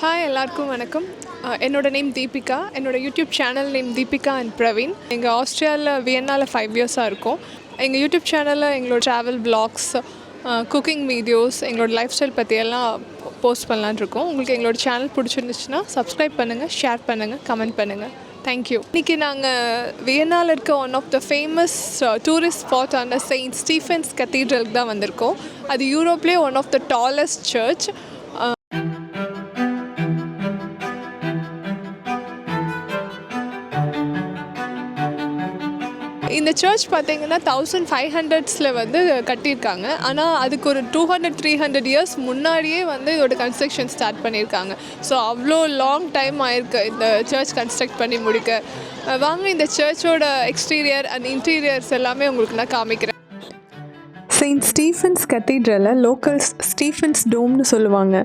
Hi எல்லாருக்கும் வணக்கம். என்னோட நேம் தீபிகா. என்னோட YouTube channel name Deepika and Praveen. எங்கள் ஆஸ்திரேலியாவில் வியன்னாவில் 5 இயர்ஸாக இருக்கும். எங்கள் யூடியூப் சேனலில் எங்களோட ட்ராவல் வ்ளாக்ஸ், குக்கிங் வீடியோஸ், எங்களோட லைஃப் ஸ்டைல் பற்றியெல்லாம் போஸ்ட் பண்ணலான்னு இருக்கோம். உங்களுக்கு எங்களோட சேனல் பிடிச்சிருந்துச்சுன்னா சப்ஸ்கிரைப் பண்ணுங்கள், ஷேர் பண்ணுங்கள், கமெண்ட் பண்ணுங்கள். தேங்க்யூ. இன்றைக்கி நாங்கள் வியன்னாவில் இருக்க one of the famous tourist spot ஆன செயின்ட் ஸ்டீஃபன்ஸ் கத்தீட்ரலுக்கு தான் வந்திருக்கோம். அது யூரோப்லேயே one of the tallest church. இந்த சர்ச் பார்த்திங்கன்னா 1500s வந்து கட்டியிருக்காங்க. ஆனால் அதுக்கு ஒரு 200-300 இயர்ஸ் முன்னாடியே வந்து இதோட கன்ஸ்ட்ரக்ஷன் ஸ்டார்ட் பண்ணியிருக்காங்க. ஸோ அவ்வளோ லாங் டைம் ஆயிருக்கு இந்த சர்ச் கன்ஸ்ட்ரக்ட் பண்ணி முடிக்க. வாங்க இந்த சர்ச்சோட எக்ஸ்டீரியர் அண்ட் இன்டீரியர்ஸ் எல்லாமே உங்களுக்கு நான் காமிக்கிறேன். செயின்ட் ஸ்டீஃபன்ஸ் கத்தீட்ரலை லோக்கல்ஸ் ஸ்டீஃபன்ஸ் டோம்னு சொல்லுவாங்க.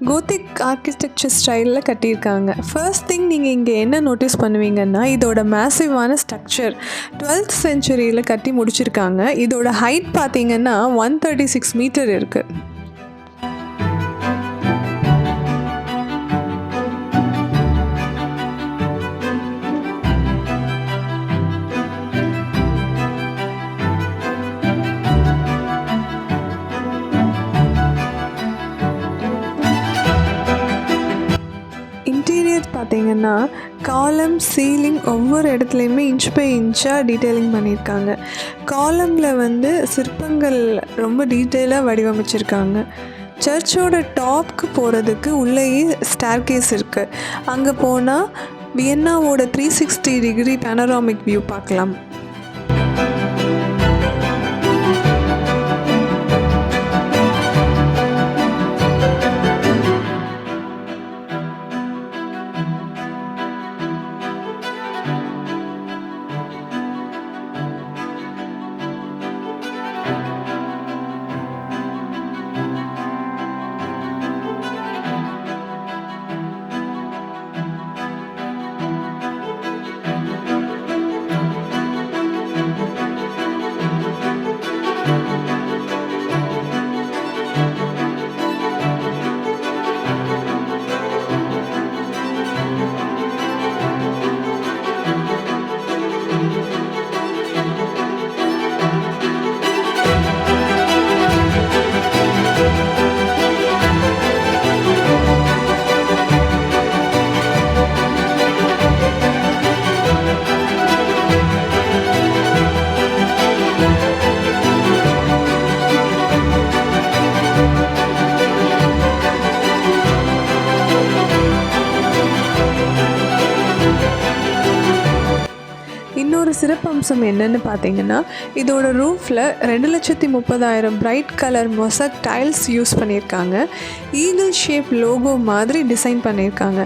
கோத்திக் ஆர்கிடெக்சர் ஸ்டைலில் கட்டியிருக்காங்க. ஃபர்ஸ்ட் திங் நீங்கள் இங்கே என்ன நோட்டீஸ் பண்ணுவீங்கன்னா, இதோட மேசிவான ஸ்ட்ரக்சர் 12th செஞ்சுரியில் கட்டி முடிச்சிருக்காங்க. இதோட ஹைட் பார்த்திங்கன்னா 136 மீட்டர் இருக்குது. பார்த்திங்கன்னா காலம், சீலிங் ஒவ்வொரு இடத்துலையுமே இன்ச் பை இன்ச்சாக டீட்டெயிலிங் பண்ணியிருக்காங்க. காலமில் வந்து சிற்பங்கள் ரொம்ப டீட்டெயிலாக வடிவமைச்சிருக்காங்க. சர்ச்சோட டாப்க்கு போகிறதுக்கு உள்ளேயே ஸ்டேர்கேஸ் இருக்குது. அங்கே போனால் வியன்னாவோட 360 டிகிரி பேனராமிக் வியூ பார்க்கலாம். இன்னொரு சிறப்பம்சம் என்னென்னு பார்த்தீங்கன்னா, இதோட ரூஃபில் 2,30,000 bright colour mosaic tiles use பண்ணியிருக்காங்க. ஈகிள் ஷேப் லோகோ மாதிரி டிசைன் பண்ணியிருக்காங்க.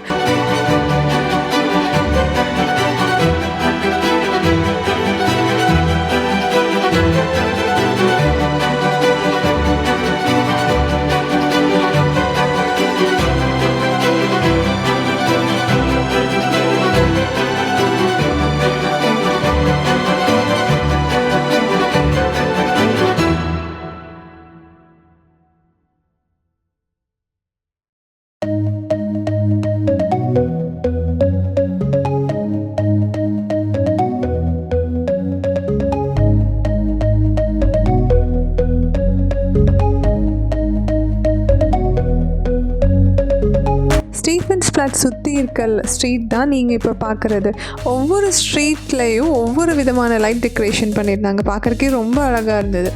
ஸ்டீஃபன்ஸ் ஃப்ளாட் சுற்றி இருக்க ஸ்ட்ரீட் தான் நீங்கள் இப்போ பார்க்குறது. ஒவ்வொரு ஸ்ட்ரீட்லேயும் ஒவ்வொரு விதமான லைட் டெக்கரேஷன் பண்ணியிருந்தாங்க. பார்க்குறக்கே ரொம்ப அழகாக இருந்தது.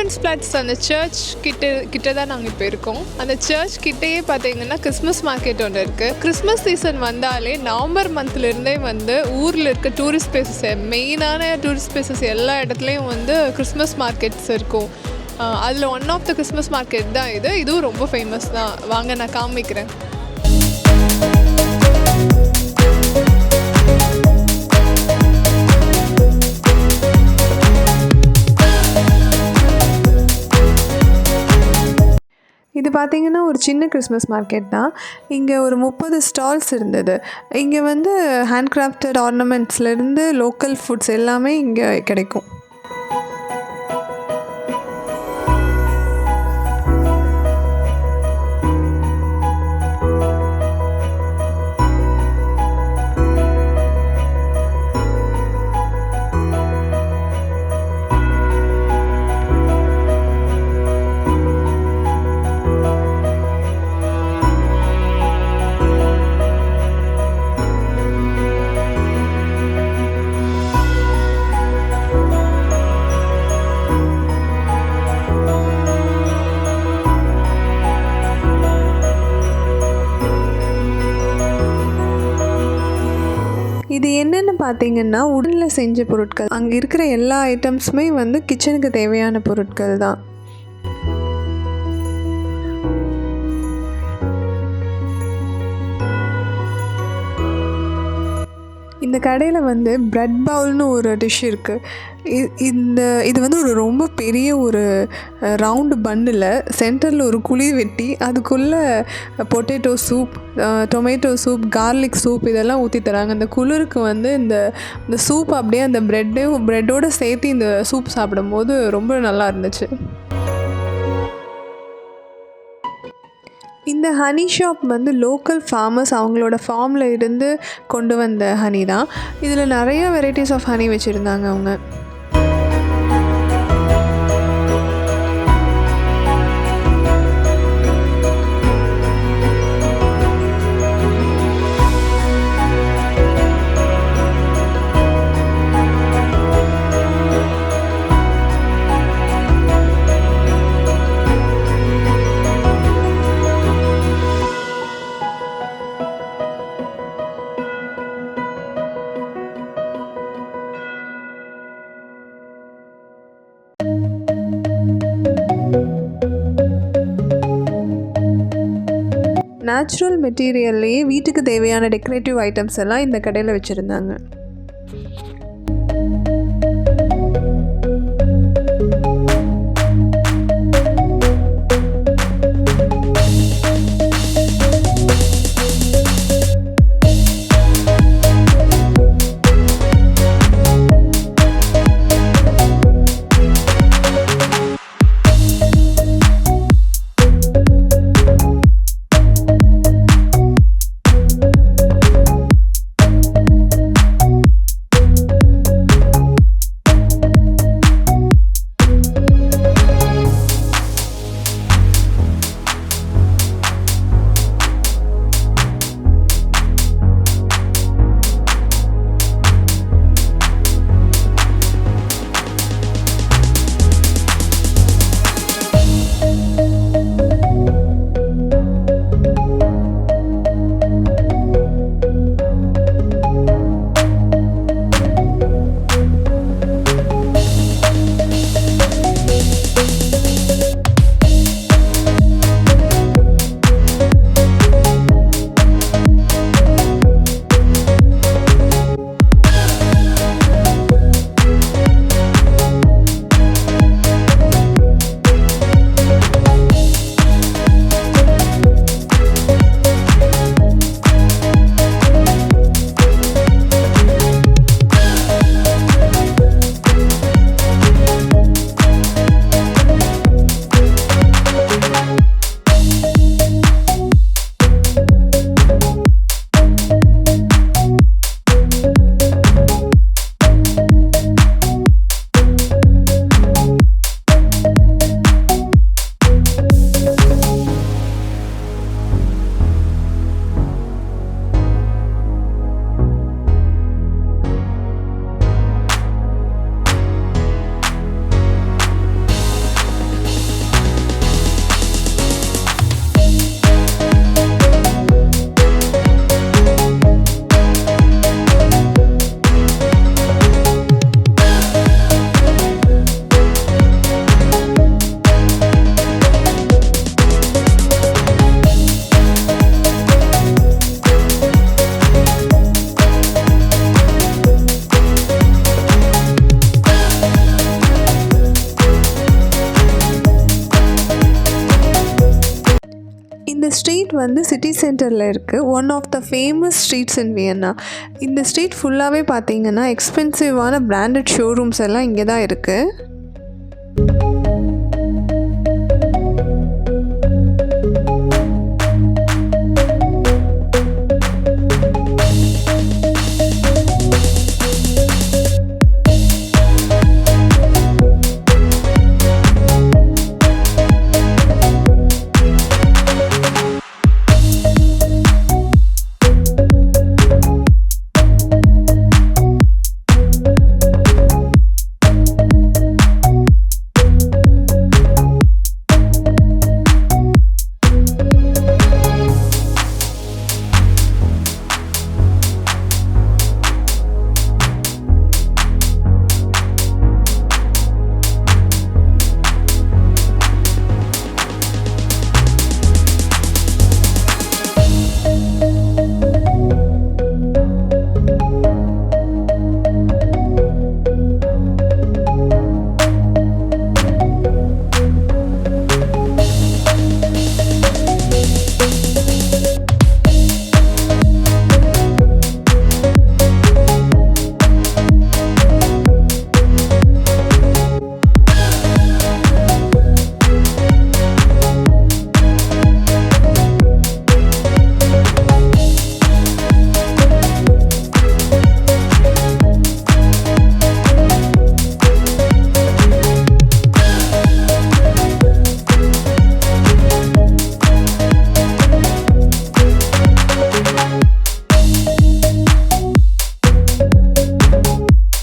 எலிஃபென்ட்ஸ் ஃப்ளாட்ஸ் அந்த சர்ச் கிட்ட தான் நாங்கள் இப்போ இருக்கோம். அந்த சர்ச் கிட்டேயே பார்த்தீங்கன்னா கிறிஸ்மஸ் மார்க்கெட் ஒன்று இருக்குது. கிறிஸ்மஸ் சீசன் வந்தாலே நவம்பர் மந்த்லேருந்தே வந்து ஊரில் இருக்க டூரிஸ்ட் பிளேசஸ், மெயினான டூரிஸ்ட் பிளேசஸ் எல்லா இடத்துலையும் வந்து கிறிஸ்மஸ் மார்க்கெட்ஸ் இருக்கும். அதில் one of the Christmas market தான் இதுவும் ரொம்ப ஃபேமஸ் தான். வாங்க நான் காமிக்கிறேன். இது பார்த்திங்கன்னா ஒரு சின்ன கிறிஸ்மஸ் மார்க்கெட் தான். இங்கே ஒரு 30 ஸ்டால்ஸ் இருந்தது. இங்கே வந்து ஹேண்ட் கிராஃப்டட் ஆர்னமெண்ட்ஸ்லேருந்து லோக்கல் ஃபுட்ஸ் எல்லாமே இங்கே கிடைக்கும். இது என்னென்னு பார்த்தீங்கன்னா உடனில் செஞ்ச பொருட்கள். அங்கே இருக்கிற எல்லா ஐட்டம்ஸுமே வந்து கிச்சனுக்கு தேவையான பொருட்கள் தான். இந்த கடையில் வந்து பிரெட் பவுல்னு ஒரு டிஷ் இருக்குது. இது வந்து ஒரு ரொம்ப பெரிய ஒரு ரவுண்டு பன்னில் சென்டரில் ஒரு குழி வெட்டி அதுக்குள்ளே potato soup, tomato soup, garlic soup இதெல்லாம் ஊற்றி தராங்க. அந்த குளிருக்கு வந்து இந்த சூப் அப்படியே அந்த ப்ரெட்டோடு சேர்த்து இந்த சூப் சாப்பிடும்போது ரொம்ப நல்லா இருந்துச்சு. இந்த ஹனி ஷாப் வந்து லோக்கல் ஃபார்மர்ஸ் அவங்களோட ஃபார்மில் இருந்து கொண்டு வந்த ஹனி தான். இதில் நிறைய வெரைட்டிஸ் ஆஃப் ஹனி வச்சுருந்தாங்க அவங்க. நேச்சுரல் மெட்டீரியல்லையே வீட்டுக்கு தேவையான டெக்கரேட்டிவ் ஐட்டம்ஸ் எல்லாம் இந்த கடையில் வச்சுருந்தாங்க. ஸ்ட்ரீட் வந்து சிட்டி சென்டரில் இருக்குது. One of the famous streets in Vienna. இந்த ஸ்ட்ரீட் ஃபுல்லாகவே பார்த்தீங்கன்னா எக்ஸ்பென்சிவான பிராண்டட் ஷோரூம்ஸ் எல்லாம் இங்கே தான் இருக்குது.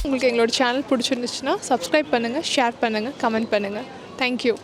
உங்களுக்கு எங்களோட சேனல் பிடிச்சிருந்துச்சுன்னா சப்ஸ்கிரைப் பண்ணுங்கள், ஷேர் பண்ணுங்கள், கமெண்ட் பண்ணுங்கள். தேங்க்யூ.